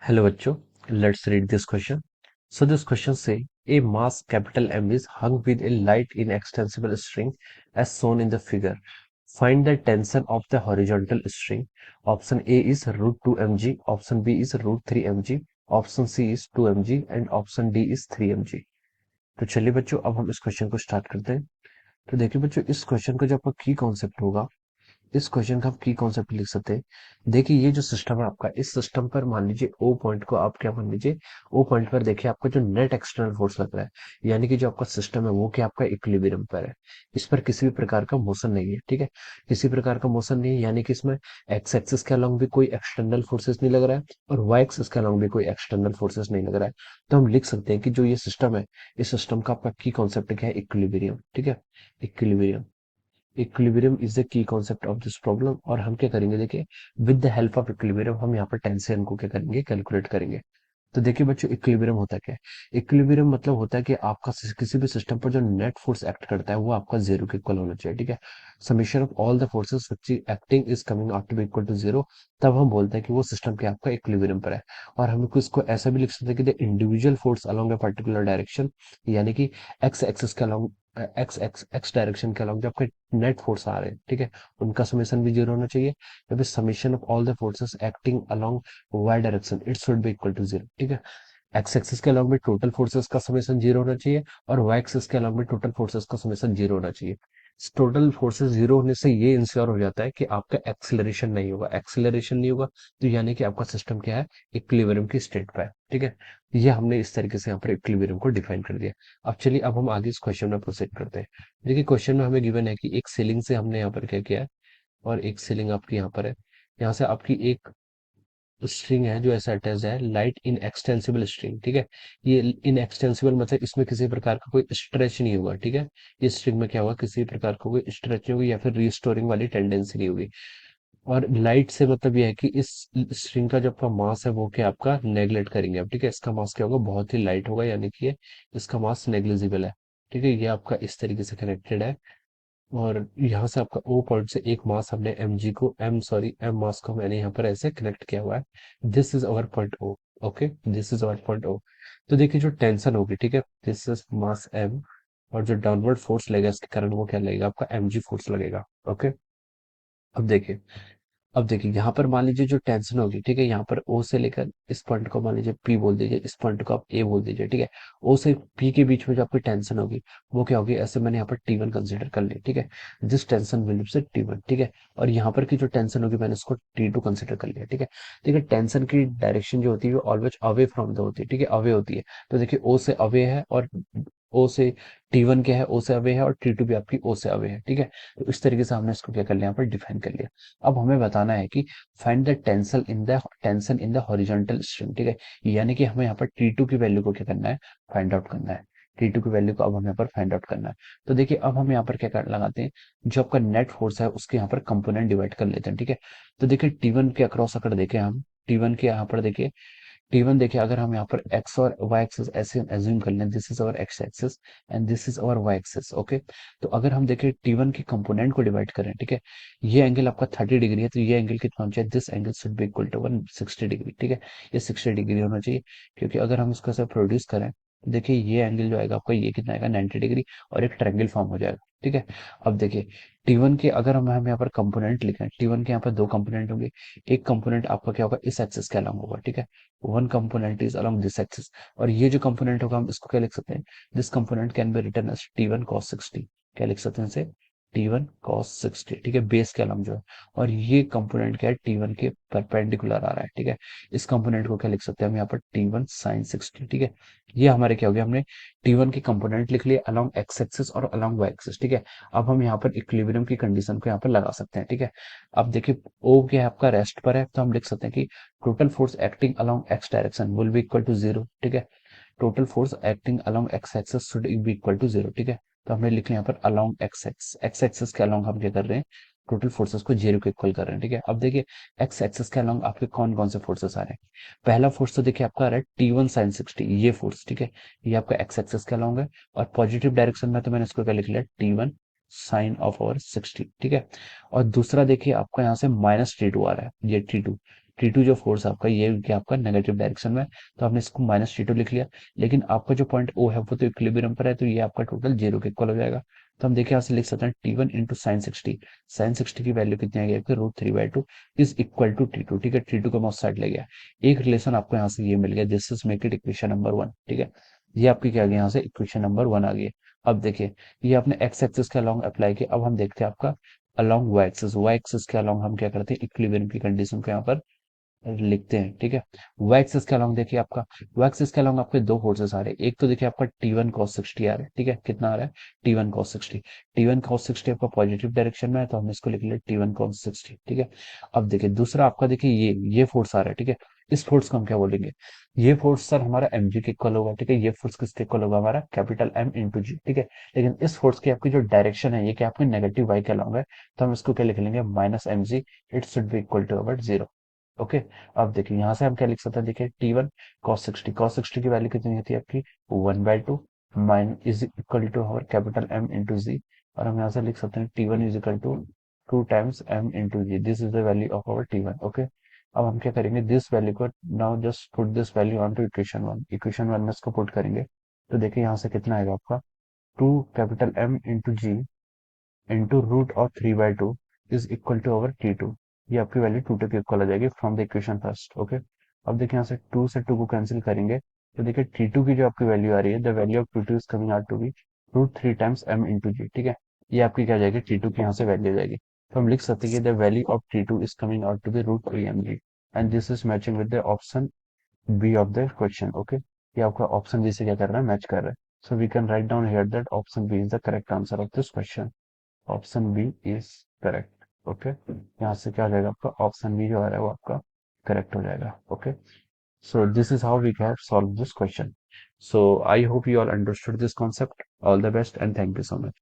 Hello बच्चों, let's read this question. So this question say a mass capital M is hung with a light inextensible string as shown in the figure. Find the tension of the horizontal string. Option A is root 2 mg, option B is root 3 mg, option C is 2 mg and option D is 3 mg. तो चलिए बच्चों अब हम इस question को start करते हैं। तो देखिए बच्चों इस क्वेश्चन का जो आपका की कॉन्सेप्ट होगा, इस क्वेश्चन का आप की कॉन्सेप्ट लिख सकते हैं। देखिए ये जो सिस्टम है आपका, इस सिस्टम पर मान लीजिए ओ पॉइंट को आप क्या मान लीजिए, ओ पॉइंट पर देखिए आपका जो नेट एक्सटर्नल फोर्स लग रहा है, यानी कि जो आपका सिस्टम है वो क्या आपका इक्विलिब्रियम पर है। इस पर किसी भी प्रकार का मोशन नहीं है, ठीक है। किसी प्रकार का मोशन नहीं है, यानी कि इसमें एक्स एक्सिस के अलोंग भी कोई एक्सटर्नल फोर्सेस नहीं लग रहा है और वाई एक्सिस के अलोंग भी कोई एक्सटर्नल फोर्सेस नहीं लग रहा है। तो हम लिख सकते हैं कि जो ये सिस्टम है, इस सिस्टम का आपका की कॉन्सेप्ट क्या है, इक्विलिब्रियम, ठीक है। Equilibrium, equilibrium is the key concept of this problem. और हम क्या करेंगे, देखिए with the help of equilibrium हम यहाँ पर टेंशन को क्या करेंगे, कैलकुलेट करेंगे। तो देखिए बच्चों इक्विलिब्रियम होता क्या है। इक्विलिब्रियम मतलब होता है कि आपका किसी भी सिस्टम पर जो नेट फोर्स एक्ट करता है वो आपका जीरो के इक्वल होना चाहिए, ठीक है। Summation of all the forces which acting is coming out to be equal to zero. तब हम बोलते हैं कि वो सिस्टम क्या आपका इक्विलिब्रियम पर है। और हम इसको ऐसा भी लिख सकते हैं कि the individual force along a particular direction, यानी कि एक्स एक्सिस के along, x x x direction के अलोंग जो आपके नेट फोर्स आ रहे हैं, ठीक है, उनका समेशन भी जीरो होना चाहिए। या फिर summation of all the forces acting along y direction it should be equal to zero, ठीक है। एक्स एक्सिस के अलॉन्ग में टोटल फोर्सेस का समेशन जीरो होना चाहिए और वाई एक्सिस के अलॉन्ग में टोटल फोर्सेस का समेशन जीरो होना चाहिए। टोटल फोर्सेस जीरो होने से ये इंश्योर हो जाता है कि आपका एक्सेलरेशन नहीं होगा। एक्सेलरेशन नहीं होगा तो यानी कि आपका सिस्टम क्या है, इक्विलिब्रियम की स्टेट पे है, ठीक है। ये हमने इस तरीके से यहाँ पर इक्विलिब्रियम को डिफाइन कर दिया। अब चलिए अब हम आगे इस क्वेश्चन में प्रोसीड करते हैं। देखिए क्वेश्चन में हमें गिवन है कि एक सीलिंग से हमने यहाँ पर क्या किया है, और एक सीलिंग आपकी यहाँ पर है। यहाँ से आपकी एक स्ट्रिंग है जो ऐसा अटैच है, लाइट इन एक्सटेंसिबल स्ट्रिंग, ठीक है। ये इन एक्सटेंसिबल मतलब इसमें किसी प्रकार का कोई स्ट्रेच नहीं होगा, ठीक है। ये स्ट्रिंग में क्या होगा, किसी प्रकार का कोई स्ट्रेच नहीं होगी या फिर रिस्टोरिंग वाली टेंडेंसी नहीं होगी। और लाइट से मतलब ये है कि इस स्ट्रिंग का जो आपका मास है वो क्या आपका नेग्लेक्ट करेंगे अब, ठीक है। इसका मास क्या होगा, बहुत ही लाइट होगा, यानी कि ये इसका मास नेग्लिजिबल है, ठीक है। ये आपका इस तरीके से कनेक्टेड है। और यहाँ से आपका ओ पॉइंट से एक मास हमने एम मास को मैंने यहाँ पर ऐसे कनेक्ट किया हुआ है। This is our point O, okay, this is our point O. तो देखिए जो टेंशन होगी, ठीक है, दिस इज मास एम, और जो डाउनवर्ड फोर्स लगेगा इसके कारण वो क्या लगेगा, आपका एम जी फोर्स लगेगा, ओके। अब देखिए, अब देखिए यहाँ पर मान लीजिए जो टेंशन होगी, ठीक है, यहाँ पर ओ से लेकर इस पॉइंट को मान लीजिए पी बोल दीजिए, इस पॉइंट को आप ए बोल दीजिए, ठीक है। ओ से पी के बीच में जो आपकी टेंशन होगी वो क्या होगी, ऐसे मैंने यहाँ पर टी वन कंसिडर कर ली, ठीक है। This tension will say T one, ठीक है। और यहाँ पर की जो टेंशन होगी मैंने उसको टी टू कंसिडर कर लिया, ठीक है। देखिए टेंशन की डायरेक्शन जो होती है वो ऑलवेज अवे फ्रॉम द होती है, ठीक है, अवे होती है। तो देखिए ओ से अवे है और ओ से टी वन क्या है, ओ से अवे है, और टी टू भी आपकी ओ से अवे है, ठीक है। तो इस तरीके से हमने इसको क्या कर लिया, यहाँ पर डिफाइन कर लिया। अब हमें बताना है कि find the tension in the horizontal string, ठीक है। यानी कि हमें यहाँ पर T2 की वैल्यू को क्या करना है, फाइंड आउट करना है। T2 की वैल्यू को अब हमें यहाँ पर फाइंड आउट करना है। तो देखिए अब हम यहाँ पर क्या लगाते हैं, जो आपका नेट फोर्स है उसके यहाँ पर कंपोनेंट डिवाइड कर लेते हैं, ठीक है। तो देखिए T1 के अक्रॉस अगर देखें हम, T1 के यहाँ पर देखिए, T1 देखिए अगर हम यहाँ पर एक्स और वाई एक्सिस ऐसे एज्यूम कर लें, this is our x axis and this is our y axis, okay. तो अगर हम देखें T1 के कंपोनेंट को डिवाइड करें, ठीक है, ये एंगल आपका 30 डिग्री है, तो ये एंगल कितना होना चाहिए, this angle should be equal to 160 degree, ठीक है। ये 60 डिग्री होना चाहिए, क्योंकि अगर हम इसको ऐसे प्रोड्यूस करें तो देखिए ये एंगल जो आएगा आपका, ये कितना आएगा, 90 डिग्री, और एक ट्रायंगल फॉर्म हो जाएगा, ठीक है। अब देखिए T1 के अगर हम यहाँ पर कंपोनेंट लिखें, T1 के यहाँ पर दो कंपोनेंट होंगे। एक कंपोनेंट आपका क्या होगा, इस एक्सिस के अलॉन्ग होगा, ठीक है। One component is along this axis, और ये जो कंपोनेंट होगा हम इसको क्या लिख सकते हैं, this component can be written as T1 cos 60, क्या लिख सकते हैं इसे, T1 cos 60, ठीक है, बेस के अलॉन्ग जो है। और ये कंपोनेंट क्या है, T1 के परपेंडिकुलर आ रहा है, ठीक है। इस कंपोनेंट को क्या लिख सकते हैं हम यहाँ पर, T1 sin 60, ठीक है। ये हमारे क्या हो गया, हमने T1 के कंपोनेंट लिख लिए अलोंग एक्स एक्सिस और अलोंग वाई एक्सिस, ठीक है। अब हम यहाँ पर इक्विलिब्रियम की कंडीशन को यहाँ पर लगा सकते हैं, ठीक है। अब देखिए ओ क्या है आपका, रेस्ट पर है, तो हम लिख सकते हैं कि total force acting along x direction will be equal to zero, ठीक है। Total force acting along x axis should be equal to zero, ठीक है। तो हमने लिख लिया यहाँ पर अलोंग एक्स एक्सिस के अलोंग हम क्या कर रहे हैं, टोटल फोर्सेस को जीरो के इक्वल कर रहे हैं, ठीक है। अब देखिए एक्स एक्सिस के अलोंग आपके कौन कौन से फोर्सेस आ रहे हैं। पहला फोर्स तो देखिए आपका आ रहा है T1 sin 60, ये फोर्स, ठीक है, ये आपका एक्स एक्सिस के अलोंग है। और पॉजिटिव डायरेक्शन में तो मैंने इसको क्या लिख लिया, T1 साइन ऑफ ओवर 60, ठीक है। और दूसरा देखिए आपका यहाँ से माइनस T2 आ रहा है, ये T2, T2 जो फोर्स आपका ये क्या आपका नेगेटिव डायरेक्शन में है, तो आपने इसको माइनस T2 लिख लिया। लेकिन आपका जो पॉइंट O है वो तो इक्विलिब्रियम पर है, तो ये आपका टोटल जीरो के इक्वल हो जाएगा। तो हम देखिए यहाँ से लिख सकते हैं T1 इंटू साइन 60। साइन 60 की वैल्यू कितनी आ गई आपकी, √3/2 इज इक्वल टू T2। ठीक है, T2 को मैं उस साइड ले गया। एक रिलेशन आपको यहाँ से ये मिल गया, this is make it equation number 1। ठीक है, ये आपकी क्या आ गया, यहाँ से इक्वेशन नंबर 1 आ गई। अब देखिए, ये आपने एक्स एक्सिस के अलोंग अप्लाई किया। अब हम देखते हैं आपका अलोंग वाई एक्सिस के अलोंग हम क्या करते हैं, इक्विलिब्रियम की कंडीशन को यहाँ पर लिखते हैं। ठीक है, वाई एक्सिस के अलोंग देखिए आपका, वाई एक्सिस के अलोंग आपके दो फोर्सेस आ रहे हैं। एक तो देखिए आपका T1 cos 60 आ रहा है। ठीक है, कितना आ रहा है, T1 cos 60। T1 cos 60 आपका पॉजिटिव डायरेक्शन में है, तो हम इसको लिख लेते T1 cos 60। ठीक है, अब देखिए दूसरा आपका देखिए ये फोर्स आ रहा है। ठीक है, इस फोर्स को हम क्या बोलेंगे, ये फोर्स सर हमारा mg के इक्वल होगा। ठीक है, ये फोर्स किसके इक्वल होगा, हमारा कैपिटल M इंटू जी। ठीक है, लेकिन इस फोर्स की आपकी जो डायरेक्शन है ये क्या आपकी नेगेटिव वाई के अलोंग है, तो हम इसको क्या लिख लेंगे, -mg। It should be equal to about zero. Okay, अब देखिए यहाँ से हम क्या लिख सकते हैं, देखिए T1 cos 60 की वैल्यू कितनी होती है आपकी, 1/2 माइन इज इक्वल टू और कैपिटल M इंटू जी। और हम यहाँ से लिख सकते हैं T1 is equal to 2 times M into g. This is the value of our T1। Okay, अब हम क्या करेंगे, दिस वैल्यू को now just put this value on to equation 1। Equation 1 में इसको पुट करेंगे, तो देखिए यहाँ से कितना आएगा आपका, 2 M into g into √3/2 is equal to our T2। ये आपकी वैल्यू 2 के इक्वल आ जाएगी from the equation first. Okay, अब देखिए यहाँ से 2 से 2 को कैंसिल करेंगे, तो देखिए T2 की जो आपकी वैल्यू आ रही है, the value of T2 is coming out to be √3 times M into g. ठीक है, ये आपकी क्या आ जाएगी, T2 की यहाँ से वैल्यू आ जाएगी। तो हम लिख सकते हैं कि the value of T2 is coming out to be √3 mg, and this is matching with the option B of the question. Okay, ये आपका ऑप्शन बी से क्या कर रहा है, मैच कर रहा है। So we can write down here that option B is the correct answer of this question. Option B is correct. Okay, यहाँ से क्या हो जाएगा आपका, ऑप्शन बी जो आ रहा है वो आपका करेक्ट हो जाएगा। Okay, so this is how we have solved this question. So I hope you all understood this concept. All the best and thank you so much.